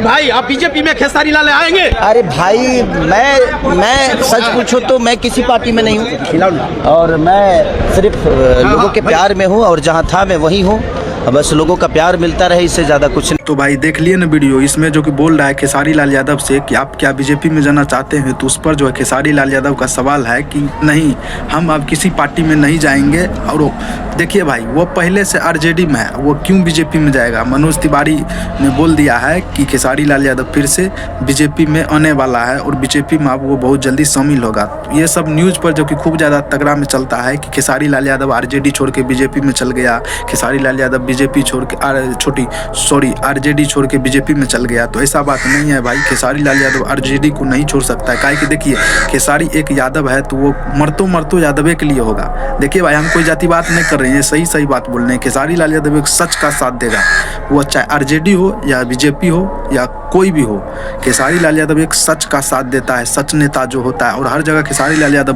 भाई आप बीजेपी में खेसारी लाल आएंगे? अरे भाई मैं सच पूछो तो मैं किसी पार्टी में नहीं हूँ और मैं सिर्फ लोगों के प्यार में हूँ और जहाँ था मैं वहीं हूँ। बस लोगों का प्यार मिलता रहे, इससे ज़्यादा कुछ नहीं। तो भाई देख लिए ना वीडियो, इसमें जो कि बोल रहा है खेसारी लाल यादव से कि आप क्या बीजेपी में जाना चाहते हैं, तो उस पर जो है खेसारी लाल यादव का सवाल है कि नहीं, हम अब किसी पार्टी में नहीं जाएंगे। और देखिए भाई, वो पहले से आरजेडी में है, वो क्यों बीजेपी में जाएगा। मनोज तिवारी ने बोल दिया है कि खेसारी लाल यादव फिर से बीजेपी में आने वाला है और बीजेपी में अब वो बहुत जल्दी शामिल होगा। ये सब न्यूज़ पर जो कि खूब ज़्यादा तगड़ा में चलता है कि खेसारी लाल यादव आरजेडी छोड़ के बीजेपी में चल गया, खेसारी लाल यादव बीजेपी छोड़ के आरजेडी छोड़ के बीजेपी में चल गया। तो ऐसा बात नहीं है भाई, खेसारी लाल यादव आरजेडी को नहीं छोड़ सकता है। काहे कि देखिए, खेसारी एक यादव है तो वो मरतो यादव के लिए होगा। देखिए भाई, हम कोई जातिवाद नहीं कर रहे हैं, सही बात बोल रहे हैं। खेसारी लाल यादव एक सच का साथ देगा, वो चाहे आरजेडी हो या बीजेपी हो या कोई भी हो, खेसारी लाल यादव एक सच का साथ देता है, सच नेता जो होता है। और हर जगह खेसारी लाल यादव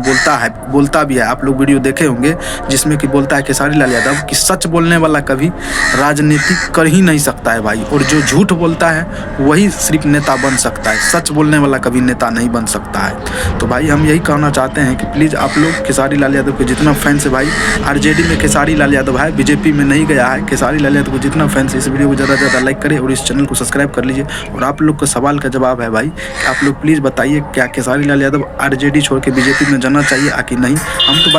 बोलता भी है। आप लोग वीडियो देखे होंगे जिसमें कि बोलता है खेसारी लाल यादव कि सच बोलने वाला कभी राजनीति कर ही नहीं सकता है भाई, और जो झूठ बोलता है वही सिर्फ नेता बन सकता है, सच बोलने वाला कभी नेता नहीं बन सकता है। तो भाई हम यही कहना चाहते हैं कि प्लीज़ आप लोग खेसारी लाल यादव के जितना फैंस है भाई, आरजेडी में खेसारी लाल यादव है, बीजेपी में नहीं गया है। खेसारी लाल यादव को जितना फैंस है, इस वीडियो को ज़्यादा से ज़्यादा लाइक करें और इस चैनल को सब्सक्राइब कर लीजिए। और आप लोग का सवाल का जवाब है भाई, आप लोग प्लीज़ बताइए क्या खेसारी लाल यादव आरजेडी छोड़ के बीजेपी में जाना चाहिए कि नहीं। हम तो